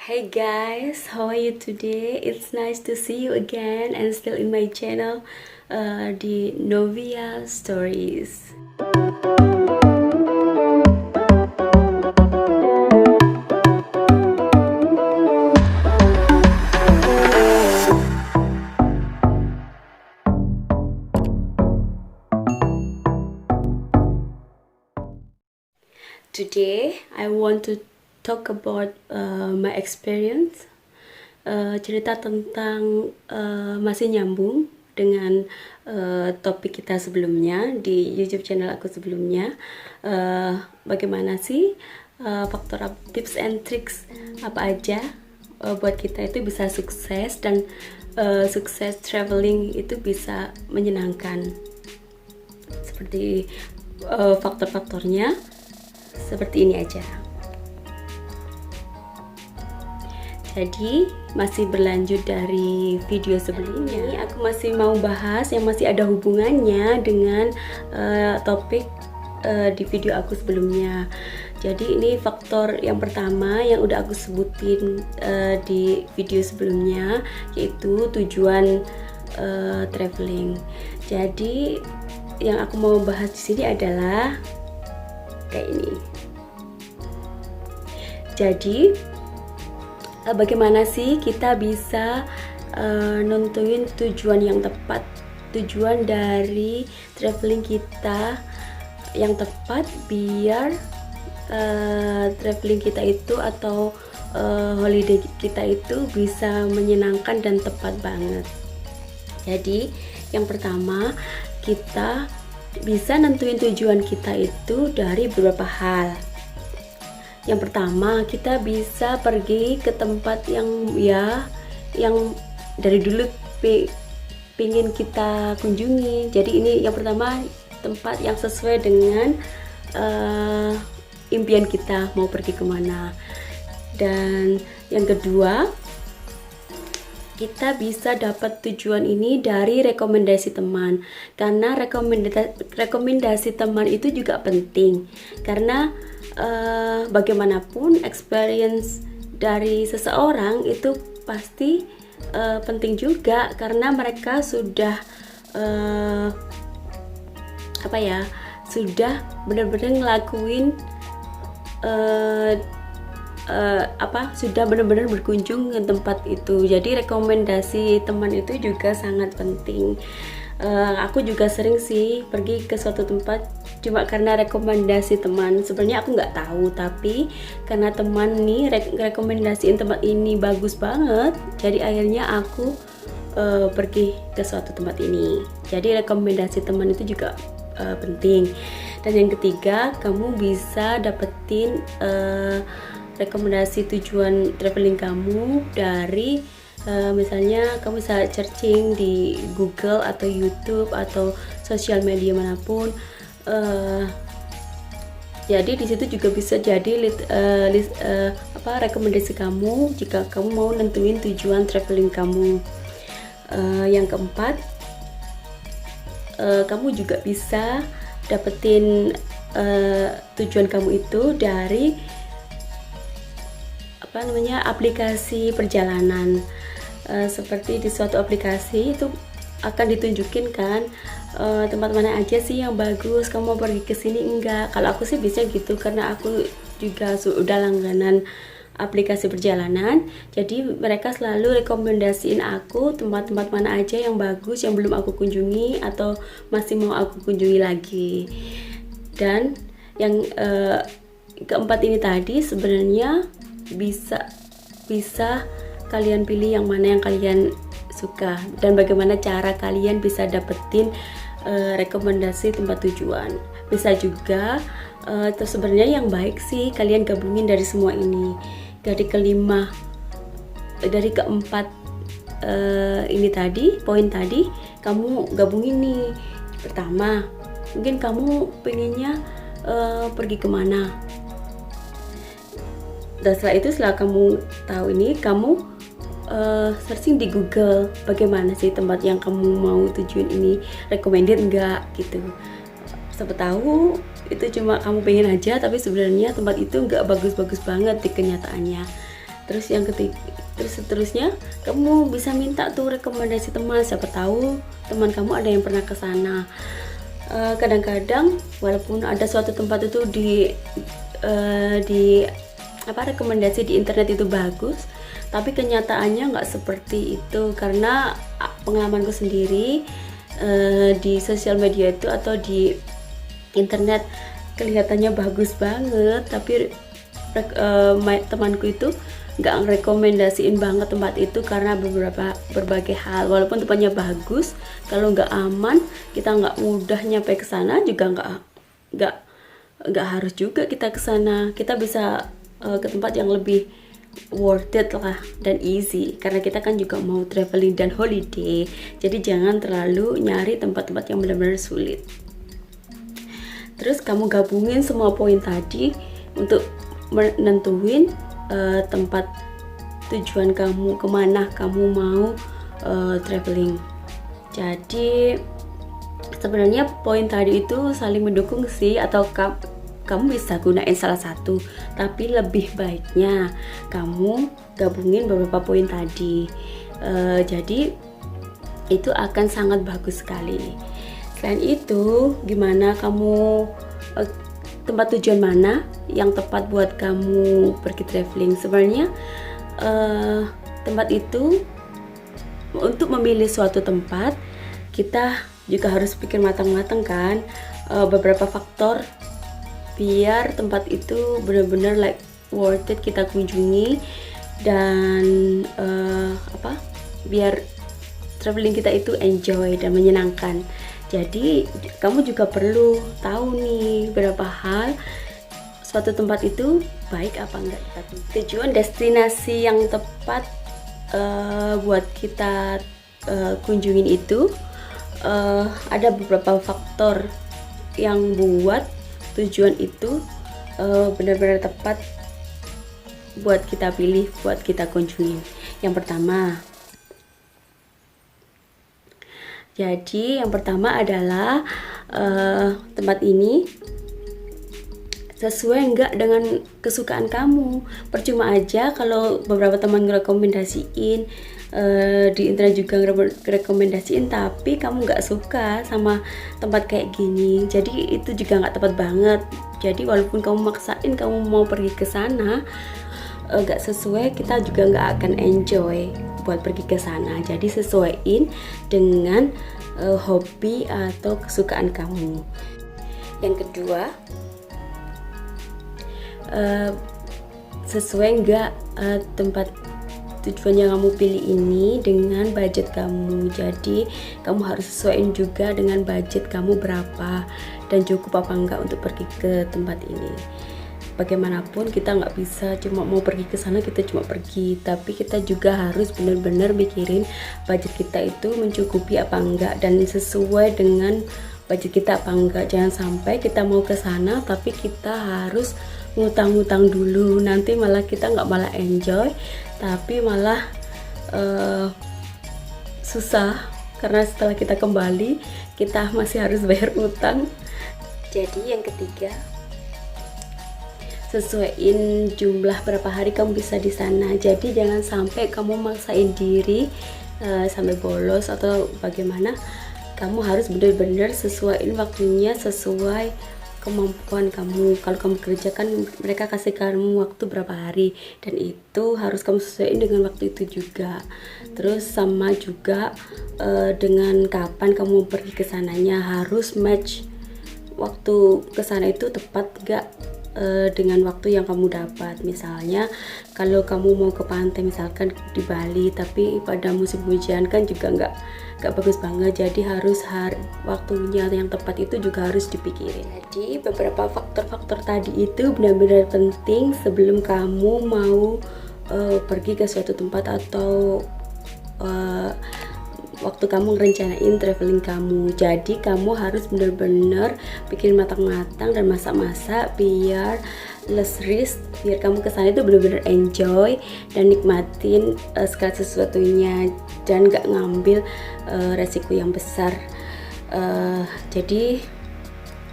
Hey guys, how are you today? It's nice to see you again and still in my channel, the Novia Stories. Today, I want to talk about my experience, cerita tentang masih nyambung dengan topik kita sebelumnya di YouTube channel aku sebelumnya. Bagaimana sih faktor tips and tricks apa aja buat kita itu bisa sukses dan sukses traveling itu bisa menyenangkan. Seperti faktor-faktornya seperti ini aja. Jadi masih berlanjut dari video sebelumnya, aku masih mau bahas yang masih ada hubungannya dengan topik di video aku sebelumnya. Jadi ini faktor yang pertama yang udah aku sebutin di video sebelumnya, yaitu tujuan traveling. Jadi yang aku mau bahas di sini adalah kayak ini. Jadi bagaimana sih kita bisa nentuin tujuan yang tepat, tujuan dari traveling kita yang tepat biar traveling kita itu atau holiday kita itu bisa menyenangkan dan tepat banget. Jadi yang pertama, kita bisa nentuin tujuan kita itu dari beberapa hal. Yang pertama, kita bisa pergi ke tempat yang dari dulu pingin kita kunjungi. Jadi ini yang pertama, tempat yang sesuai dengan impian kita mau pergi kemana. Dan yang kedua, kita bisa dapat tujuan ini dari rekomendasi teman, karena rekomendasi teman itu juga penting, karena bagaimanapun experience dari seseorang itu pasti penting juga, karena mereka sudah sudah benar-benar ngelakuin sudah benar-benar berkunjung ke tempat itu. Jadi rekomendasi teman itu juga sangat penting. Aku juga sering sih pergi ke suatu tempat cuma karena rekomendasi teman. Sebenarnya aku nggak tahu, tapi karena teman nih rekomendasiin tempat ini bagus banget, jadi akhirnya aku pergi ke suatu tempat ini. Jadi rekomendasi teman itu juga penting. Dan yang ketiga, kamu bisa dapetin rekomendasi tujuan traveling kamu dari misalnya kamu bisa searching di Google atau YouTube atau sosial media manapun. Jadi di situ juga bisa jadi rekomendasi kamu jika kamu mau nentuin tujuan traveling kamu. Yang keempat, kamu juga bisa dapetin tujuan kamu itu dari aplikasi perjalanan. Seperti di suatu aplikasi itu akan ditunjukin kan tempat mana aja sih yang bagus, kamu mau pergi ke sini enggak. Kalau aku sih bisa gitu, karena aku juga sudah langganan aplikasi perjalanan, jadi mereka selalu rekomendasiin aku tempat-tempat mana aja yang bagus yang belum aku kunjungi atau masih mau aku kunjungi lagi. Dan yang keempat ini tadi sebenarnya bisa kalian pilih yang mana yang kalian suka dan bagaimana cara kalian bisa dapetin rekomendasi tempat tujuan. Bisa juga sebenarnya yang baik sih kalian gabungin dari semua ini, dari keempat ini tadi, poin tadi kamu gabungin nih. Pertama, mungkin kamu pengennya pergi kemana. Dan setelah kamu tahu ini, kamu searching di Google bagaimana sih tempat yang kamu mau tujuin ini, recommended enggak gitu. Siapa tahu itu cuma kamu pengen aja, tapi sebenarnya tempat itu enggak bagus-bagus banget di kenyataannya. Terus yang ketiga, terus seterusnya kamu bisa minta tuh rekomendasi teman, siapa tahu teman kamu ada yang pernah ke sana. Kadang-kadang walaupun ada suatu tempat itu di rekomendasi di internet itu bagus, tapi kenyataannya nggak seperti itu, karena pengalamanku sendiri di sosial media itu atau di internet kelihatannya bagus banget, tapi temanku itu nggak ngerekomendasiin banget tempat itu karena berbagai hal. Walaupun tempatnya bagus, kalau nggak aman, kita nggak mudah nyampe ke sana juga nggak harus juga kita ke sana. Kita bisa ke tempat yang lebih worth it lah dan easy, karena kita kan juga mau traveling dan holiday. Jadi jangan terlalu nyari tempat-tempat yang benar-benar sulit. Terus kamu gabungin semua poin tadi untuk menentuin tempat tujuan kamu, kemana kamu mau traveling. Jadi sebenarnya poin tadi itu saling mendukung sih, atau kamu bisa gunain salah satu, tapi lebih baiknya kamu gabungin beberapa poin tadi. Jadi itu akan sangat bagus sekali. Selain itu, gimana kamu tempat tujuan mana yang tepat buat kamu pergi traveling? Sebenarnya tempat itu, untuk memilih suatu tempat kita juga harus pikir matang-matang kan, beberapa faktor biar tempat itu benar-benar like worth it kita kunjungi, dan biar traveling kita itu enjoy dan menyenangkan. Jadi kamu juga perlu tahu nih berapa hal suatu tempat itu baik apa enggak kita tujuan destinasi yang tepat buat kita kunjungin itu. Ada beberapa faktor yang buat tujuan itu benar-benar tepat buat kita pilih, buat kita kunjungin. Yang pertama adalah tempat ini sesuai enggak dengan kesukaan kamu. Percuma aja kalau beberapa teman ngerekomendasiin, di internet juga ngerekomendasiin, tapi kamu nggak suka sama tempat kayak gini, jadi itu juga nggak tepat banget. Jadi walaupun kamu maksain kamu mau pergi ke sana, nggak sesuai, kita juga nggak akan enjoy buat pergi ke sana. Jadi sesuaiin dengan hobi atau kesukaan kamu. Yang kedua, sesuai nggak tempat tujuan yang kamu pilih ini dengan budget kamu. Jadi kamu harus sesuaiin juga dengan budget kamu berapa dan cukup apa enggak untuk pergi ke tempat ini. Bagaimanapun kita nggak bisa cuma mau pergi ke sana kita cuma pergi, tapi kita juga harus benar-benar mikirin budget kita itu mencukupi apa enggak dan sesuai dengan budget kita apa enggak. Jangan sampai kita mau ke sana tapi kita harus ngutang-ngutang dulu, nanti malah kita nggak malah enjoy, tapi malah susah karena setelah kita kembali kita masih harus bayar utang. Jadi yang ketiga, sesuaiin jumlah berapa hari kamu bisa di sana. Jadi jangan sampai kamu maksain diri sampai bolos atau bagaimana. Kamu harus benar-benar sesuaiin waktunya sesuai kemampuan kamu. Kalau kamu kerja kan mereka kasih kamu waktu berapa hari, dan itu harus kamu sesuaiin dengan waktu itu juga. Terus sama juga dengan kapan kamu pergi ke sananya, harus match waktu ke sana itu tepat gak dengan waktu yang kamu dapat. Misalnya kalau kamu mau ke pantai misalkan di Bali, tapi pada musim hujan kan juga nggak bagus banget. Jadi harus waktunya yang tepat itu juga harus dipikirin. Jadi beberapa faktor-faktor tadi itu benar-benar penting sebelum kamu mau pergi ke suatu tempat atau waktu kamu ngerencanain traveling kamu. Jadi kamu harus benar-benar bikin matang-matang dan masak-masak biar less risk, biar kamu kesana itu benar-benar enjoy dan nikmatin segala sesuatunya dan gak ngambil resiko yang besar. Jadi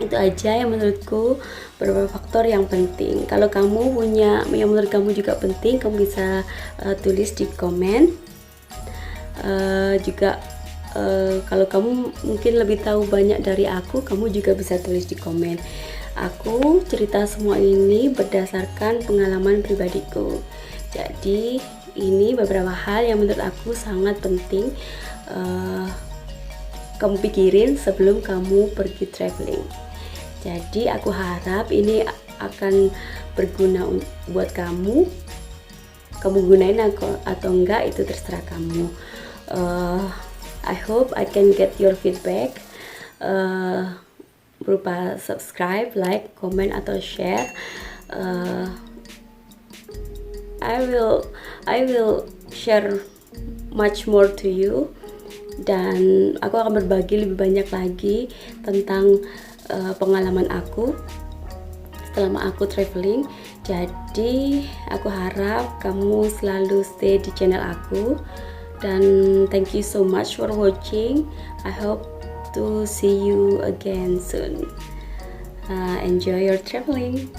itu aja yang menurutku beberapa faktor yang penting. Kalau kamu punya yang menurut kamu juga penting, kamu bisa tulis di komen. Juga kalau kamu mungkin lebih tahu banyak dari aku, kamu juga bisa tulis di komen. Aku cerita semua ini berdasarkan pengalaman pribadiku. Jadi ini beberapa hal yang menurut aku sangat penting kamu pikirin sebelum kamu pergi traveling. Jadi aku harap ini akan berguna buat kamu. Kamu gunain atau enggak itu terserah kamu. I hope I can get your feedback berupa subscribe, like, comment atau share. I will share much more to you, dan aku akan berbagi lebih banyak lagi tentang pengalaman aku selama aku traveling. Jadi aku harap kamu selalu stay di channel aku, dan thank you so much for watching. I hope to see you again soon. Enjoy your traveling.